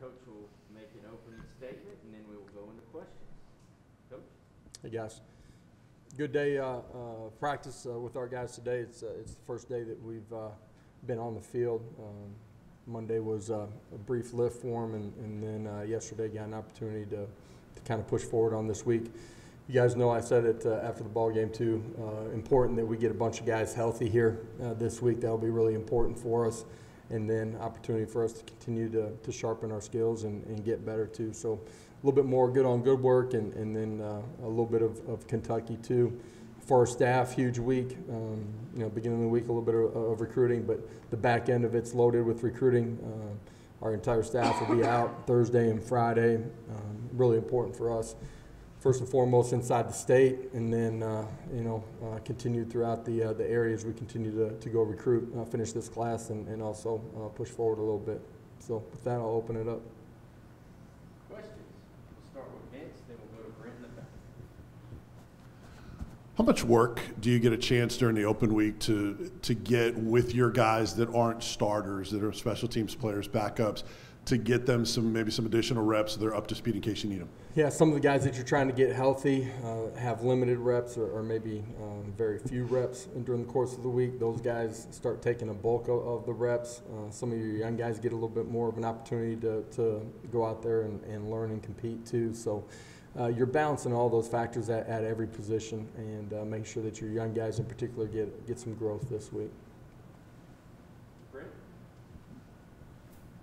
Coach will make an opening statement, and then we will go into questions. Coach? Hey guys, good day practice with our guys today. It's the first day that we've been on the field. Monday was a brief lift for them, and then yesterday got an opportunity to kind of push forward on this week. You guys know I said it after the ball game too, important that we get a bunch of guys healthy here this week. That'll be really important for us, and then opportunity for us to continue to sharpen our skills and get better too. So a little bit more good on good work, and then a little bit of Kentucky too. For our staff, huge week. Beginning of the week, a little bit of recruiting, but the back end of it's loaded with recruiting. Our entire staff will be out Thursday and Friday. Really important for us. First and foremost inside the state, and then continued throughout the areas we continue to go recruit, finish this class, and also push forward a little bit. So with that, I'll open it up. Questions? We'll start with Vince, then we'll go to Brent in the back. How much work do you get a chance during the open week to get with your guys that aren't starters, that are special teams players, backups, to get them maybe some additional reps so they're up to speed in case you need them? Yeah, some of the guys that you're trying to get healthy have limited reps or maybe very few reps during the course of the week. Those guys start taking a bulk of the reps. Some of your young guys get a little bit more of an opportunity to go out there and learn and compete too. So you're balancing all those factors at every position, and make sure that your young guys in particular get some growth this week.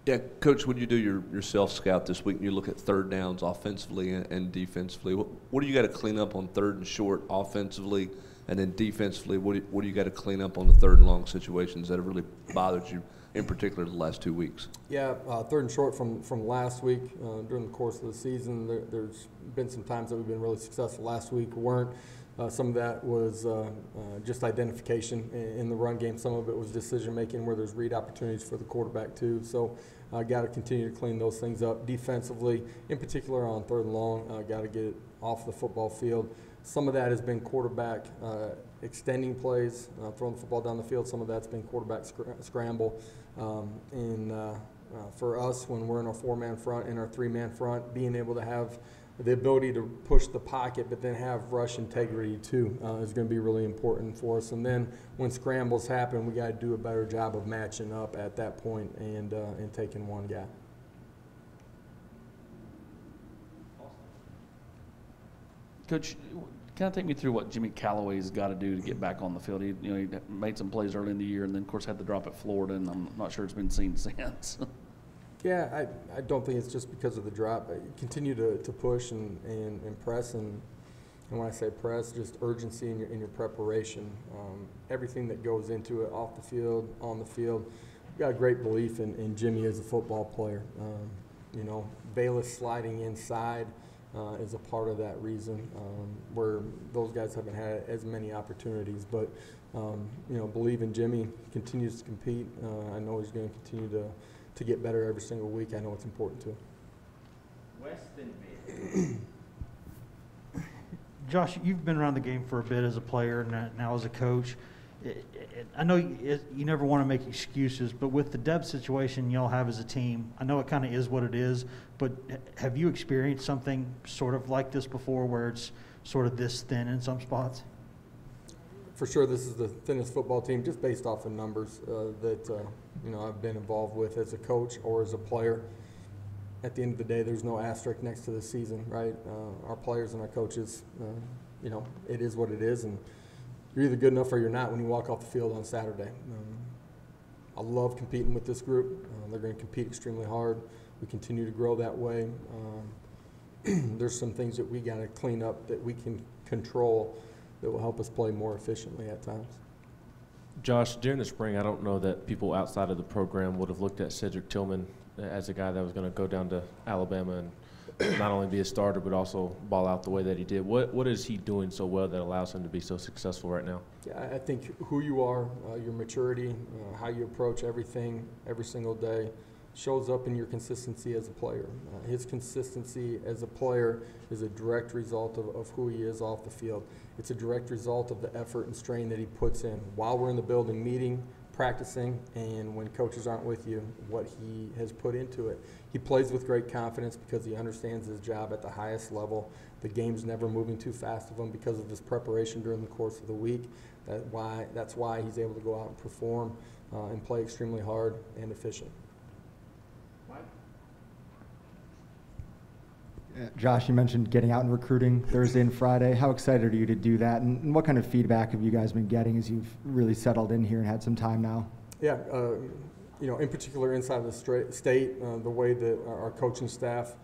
Yeah, Coach, when you do your self-scout this week and you look at third downs offensively and defensively, what do you got to clean up on third and short offensively, and then defensively, what do you got to clean up on the third and long situations that have really bothered you, in particular the last 2 weeks? Yeah, third and short from last week during the course of the season, there's been some times that we've been really successful. Last week weren't. Some of that was just identification in the run game. Some of it was decision-making where there's read opportunities for the quarterback too. So got to continue to clean those things up. Defensively, in particular on third and long, got to get it off the football field. Some of that has been quarterback extending plays, throwing the football down the field. Some of that's been quarterback scramble. For us, when we're in our four-man front and our three-man front, being able to have the ability to push the pocket but then have rush integrity too is going to be really important for us. And then when scrambles happen, we got to do a better job of matching up at that point and taking one guy. Coach, kind of take me through what Jimmy Callaway's got to do to get back on the field. He made some plays early in the year, and then of course had the drop at Florida, and I'm not sure it's been seen since. Yeah, I don't think it's just because of the drop. Continue to push and press, and when I say press, just urgency in your preparation. Everything that goes into it, off the field, on the field. We've got a great belief in Jimmy as a football player. Bayless sliding inside is a part of that reason, where those guys haven't had as many opportunities. But, believe in Jimmy, continues to compete. I know he's going to continue to get better every single week. I know it's important to him. Weston Bid. Josh, you've been around the game for a bit as a player and now as a coach. I know you never want to make excuses, but with the depth situation y'all have as a team, I know it kind of is what it is, but have you experienced something sort of like this before where it's sort of this thin in some spots? For sure, this is the thinnest football team just based off the numbers that I've been involved with as a coach or as a player. At the end of the day, there's no asterisk next to the season, right? Our players and our coaches, it is what it is, and you're either good enough or you're not when you walk off the field on Saturday. I love competing with this group. They're going to compete extremely hard. We continue to grow that way. There's some things that we got to clean up that we can control that will help us play more efficiently at times. Josh, during the spring, I don't know that people outside of the program would have looked at Cedric Tillman as a guy that was going to go down to Alabama and not only be a starter but also ball out the way that he did. What is he doing so well that allows him to be so successful right now? Yeah, I think who you are, your maturity, how you approach everything every single day shows up in your consistency as a player. His consistency as a player is a direct result of who he is off the field. It's a direct result of the effort and strain that he puts in while we're in the building meeting, practicing and when coaches aren't with you, what he has put into it. He plays with great confidence because he understands his job at the highest level. The game's never moving too fast of him because of his preparation during the course of the week. That's why he's able to go out and perform and play extremely hard and efficient. Josh, you mentioned getting out and recruiting Thursday and Friday. How excited are you to do that? And what kind of feedback have you guys been getting as you've really settled in here and had some time now? Yeah, in particular inside of the state, the way that our coaching staff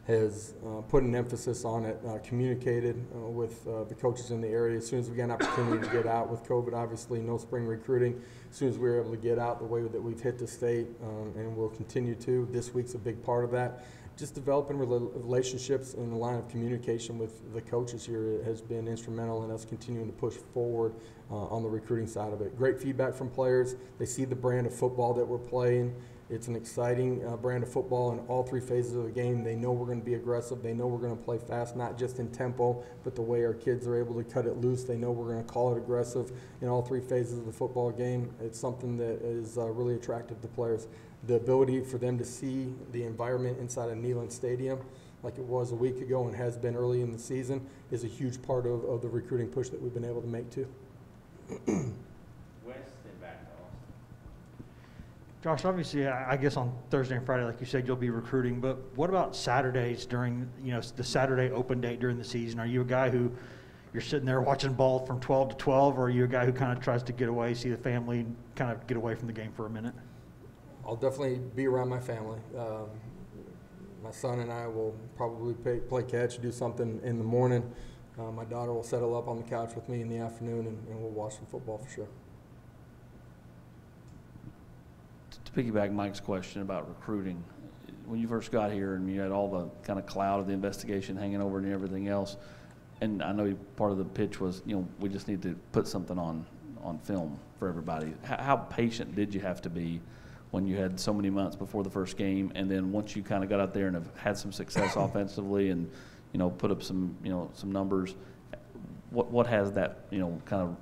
has put an emphasis on it, communicated with the coaches in the area. As soon as we got an opportunity to get out with COVID, obviously no spring recruiting, as soon as we were able to get out the way that we've hit the state, and we'll continue to. This week's a big part of that. Just developing relationships and the line of communication with the coaches here has been instrumental in us continuing to push forward on the recruiting side of it. Great feedback from players. They see the brand of football that we're playing. It's an exciting brand of football in all three phases of the game. They know we're going to be aggressive. They know we're going to play fast, not just in tempo, but the way our kids are able to cut it loose. They know we're going to call it aggressive in all three phases of the football game. It's something that is really attractive to players. The ability for them to see the environment inside of Neyland Stadium, like it was a week ago and has been early in the season, is a huge part of the recruiting push that we've been able to make too. West and back to Austin. Josh, obviously, I guess on Thursday and Friday, like you said, you'll be recruiting. But what about Saturdays during, the Saturday open date during the season? Are you a guy who you're sitting there watching ball from 12 to 12, or are you a guy who kind of tries to get away, see the family, and kind of get away from the game for a minute? I'll definitely be around my family. My son and I will probably play catch, do something in the morning. My daughter will settle up on the couch with me in the afternoon, and we'll watch some football for sure. To piggyback Mike's question about recruiting, when you first got here and you had all the kind of cloud of the investigation hanging over and everything else, and I know part of the pitch was, we just need to put something on film for everybody. How patient did you have to be when you had so many months before the first game, and then once you kind of got out there and have had some success offensively and put up some numbers, what has that kind of,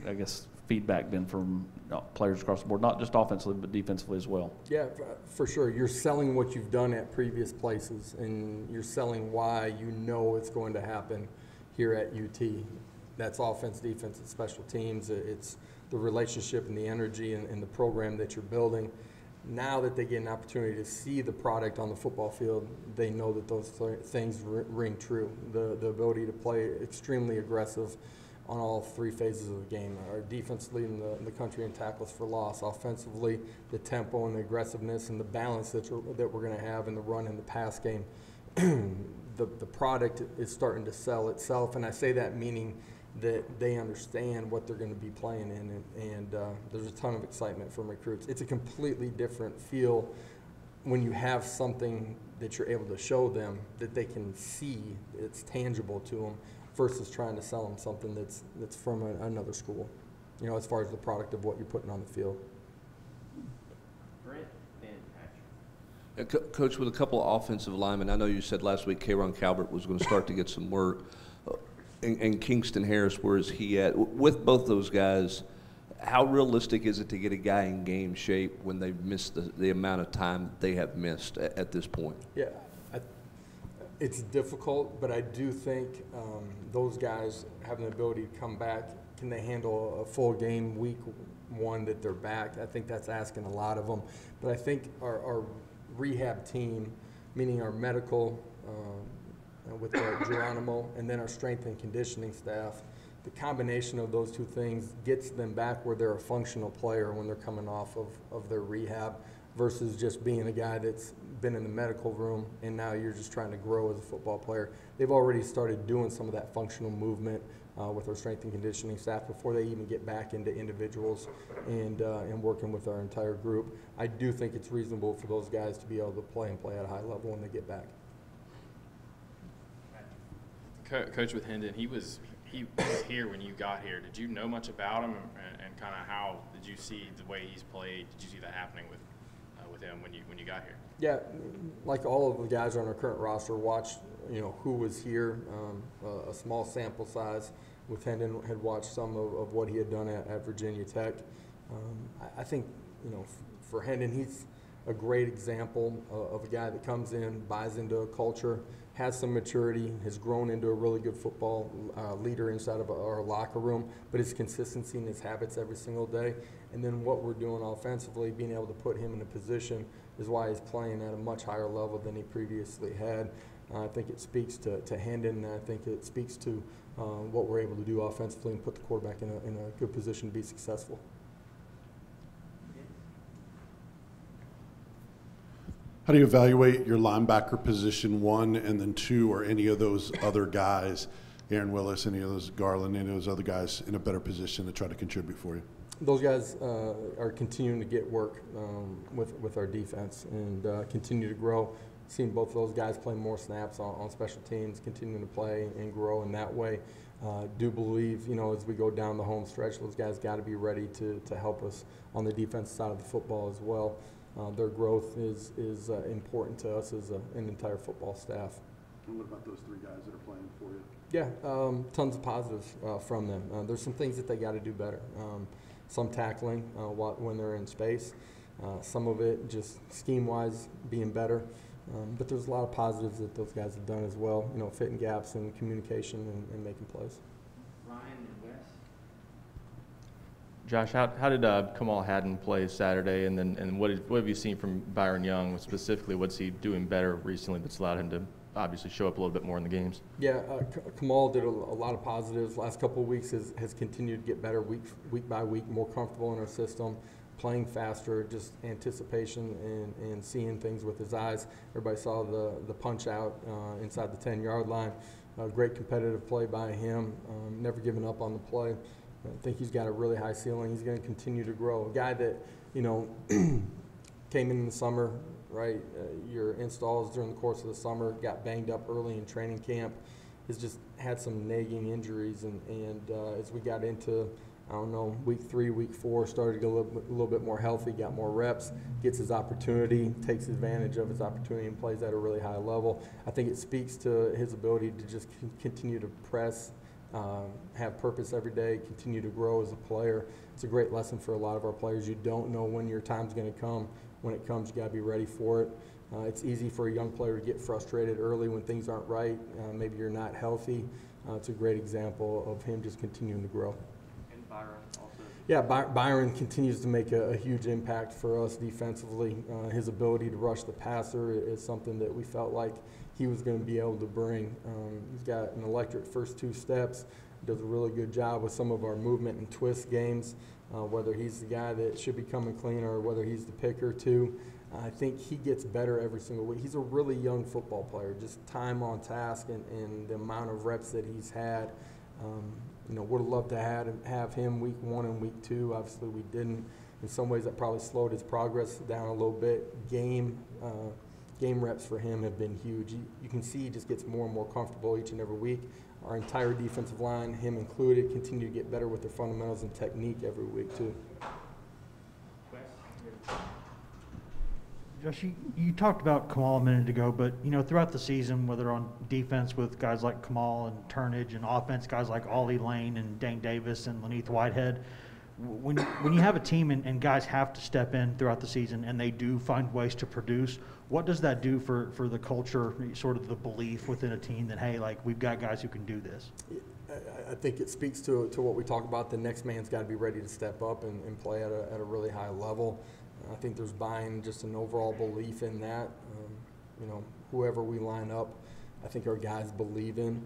I guess, feedback been from players across the board, not just offensively but defensively as well? Yeah, for sure. You're selling what you've done at previous places, and you're selling why it's going to happen here at UT. That's offense, defense, and special teams. It's the relationship and the energy and the program that you're building. Now that they get an opportunity to see the product on the football field, they know that those things ring true. The ability to play extremely aggressive on all three phases of the game. Our defense leading the country in tackles for loss. Offensively, the tempo and the aggressiveness and the balance that we're going to have in the run and the pass game. The product is starting to sell itself, and I say that meaning that they understand what they're going to be playing in, and there's a ton of excitement from recruits. It's a completely different feel when you have something that you're able to show them that they can see, it's tangible to them, versus trying to sell them something that's from another school, as far as the product of what you're putting on the field. Brent and Patrick. Coach, with a couple of offensive linemen, I know you said last week K'Ron Calvert was going to start to get some work. And Kingston Harris, where is he at? With both those guys, how realistic is it to get a guy in game shape when they've missed the amount of time that they have missed at this point? Yeah, it's difficult, but I do think those guys have an ability to come back. Can they handle a full game week one that they're back? I think that's asking a lot of them. But I think our rehab team, meaning our medical, with Geronimo, and then our strength and conditioning staff, the combination of those two things gets them back where they're a functional player when they're coming off of their rehab, versus just being a guy that's been in the medical room and now you're just trying to grow as a football player. They've already started doing some of that functional movement with our strength and conditioning staff before they even get back into individuals and working with our entire group. I do think it's reasonable for those guys to be able to play at a high level when they get back. Coach, with Hendon, he was here when you got here. Did you know much about him, and kind of how did you see the way he's played? Did you see that happening with him when you got here? Yeah, like all of the guys on our current roster, watched who was here. A small sample size with Hendon, had watched some of what he had done at Virginia Tech. I think, for Hendon, he's a great example of a guy that comes in, buys into a culture, has some maturity, has grown into a really good football leader inside of our locker room, but his consistency and his habits every single day. And then what we're doing offensively, being able to put him in a position is why he's playing at a much higher level than he previously had. I think it speaks to Hendon, and I think it speaks to what we're able to do offensively and put the quarterback in a good position to be successful. How do you evaluate your linebacker position, one, and then two, or any of those other guys, Aaron Willis, any of those Garland, any of those other guys in a better position to try to contribute for you? Those guys are continuing to get work with our defense and continue to grow. Seeing both of those guys play more snaps on special teams, continuing to play and grow in that way. Do believe, as we go down the home stretch, those guys got to be ready to help us on the defensive side of the football as well. Their growth is important to us as an entire football staff. And what about those three guys that are playing for you? Yeah, tons of positives from them. There's some things that they got to do better. Some tackling when they're in space. Some of it just scheme-wise being better. But there's a lot of positives that those guys have done as well, fitting gaps and communication and making plays. Ryan and Wes. Josh, how did Kamal Haddon play Saturday, and what have you seen from Byron Young specifically? What's he doing better recently that's allowed him to obviously show up a little bit more in the games? Yeah, Kamal did a lot of positives. Last couple of weeks has continued to get better week by week, more comfortable in our system, playing faster, just anticipation and seeing things with his eyes. Everybody saw the punch out inside the 10-yard line. Great competitive play by him, never giving up on the play. I think he's got a really high ceiling. He's going to continue to grow. A guy that, came in the summer, right? Your installs during the course of the summer, got banged up early in training camp, has just had some nagging injuries. And as we got into, week 3, week 4, started to get a little bit more healthy, got more reps, gets his opportunity, takes advantage of his opportunity and plays at a really high level. I think it speaks to his ability to just continue to press, have purpose every day, continue to grow as a player. It's a great lesson for a lot of our players. You don't know when your time's going to come. When it comes, you got to be ready for it. It's easy for a young player to get frustrated early when things aren't right. Maybe you're not healthy. It's a great example of him just continuing to grow. And Byron also. Yeah, Byron continues to make a huge impact for us defensively. His ability to rush the passer is something that we felt like he was going to be able to bring. He's got an electric first 2 steps, does a really good job with some of our movement and twist games, whether he's the guy that should be coming clean or whether he's the picker too. I think he gets better every single week. He's a really young football player, just time on task and the amount of reps that he's had. Would have loved to have him week 1 and week 2. Obviously we didn't. In some ways that probably slowed his progress down a little bit. Game reps for him have been huge. You can see he just gets more and more comfortable each and every week. Our entire defensive line, him included, continue to get better with their fundamentals and technique every week too. Josh, you talked about Kamal a minute ago, but throughout the season, whether on defense with guys like Kamal and Turnage, and offense guys like Ollie Lane and Dane Davis and Laneith Whitehead, when you have a team and guys have to step in throughout the season and they do find ways to produce, what does that do for the culture, sort of the belief within a team that, hey, like, we've got guys who can do this? I think it speaks to what we talk about. The next man's got to be ready to step up and play at a really high level. I think there's buying, just an overall belief in that. Whoever we line up, I think our guys believe in.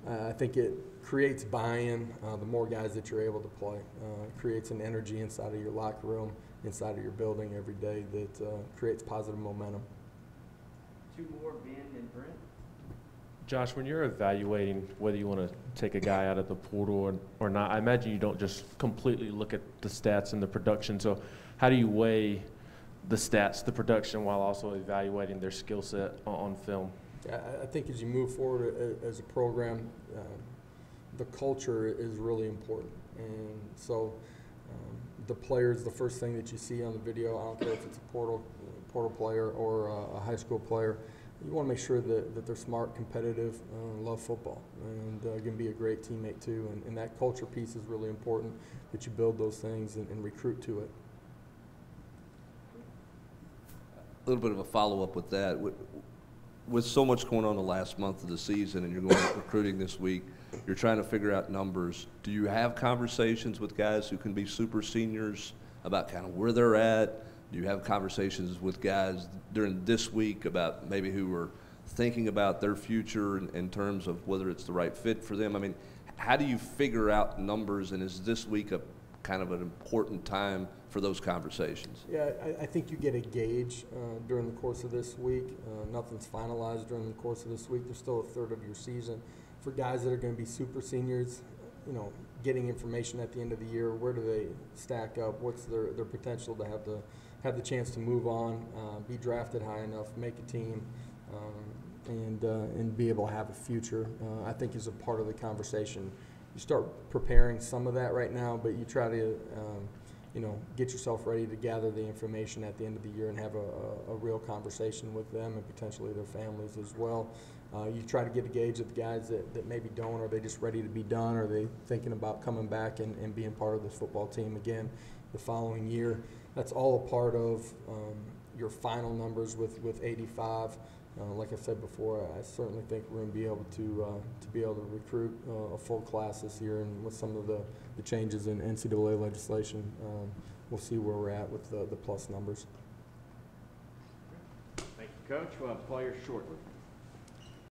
I think it creates buy-in. The more guys that you're able to play, it creates an energy inside of your locker room, inside of your building every day that creates positive momentum. 2 more, Ben and Brent. Josh, when you're evaluating whether you want to take a guy out of the portal or not, I imagine you don't just completely look at the stats and the production. So how do you weigh the stats, the production, while also evaluating their skill set on film? I think as you move forward as a program, the culture is really important. And so the players, the first thing that you see on the video, I don't care if it's a portal player or a high school player, you want to make sure that they're smart, competitive, love football, and can be a great teammate too. And that culture piece is really important, that you build those things and recruit to it. A little bit of a follow-up with that. With so much going on the last month of the season and you're going to recruiting this week, you're trying to figure out numbers. Do you have conversations with guys who can be super seniors about kind of where they're at? Do you have conversations with guys during this week about maybe who are thinking about their future in terms of whether it's the right fit for them? I mean, how do you figure out numbers, and is this week a kind of an important time for those conversations? Yeah, I think you get a gauge during the course of this week. Nothing's finalized during the course of this week. There's still a third of your season. For guys that are going to be super seniors, you know, getting information at the end of the year, where do they stack up? What's their potential to have the chance to move on, be drafted high enough, make a team, and be able to have a future, I think is a part of the conversation. You start preparing some of that right now, but you try to, you know, get yourself ready to gather the information at the end of the year and have a real conversation with them and potentially their families as well. You try to get a gauge of the guys that maybe don't. Are they just ready to be done? Are they thinking about coming back and being part of this football team again the following year? That's all a part of your final numbers with 85. Like I said before, I certainly think we're going to be able to recruit a full class this year, and with some of the changes in NCAA legislation, we'll see where we're at with the plus numbers. Thank you, Coach. We'll have players shortly.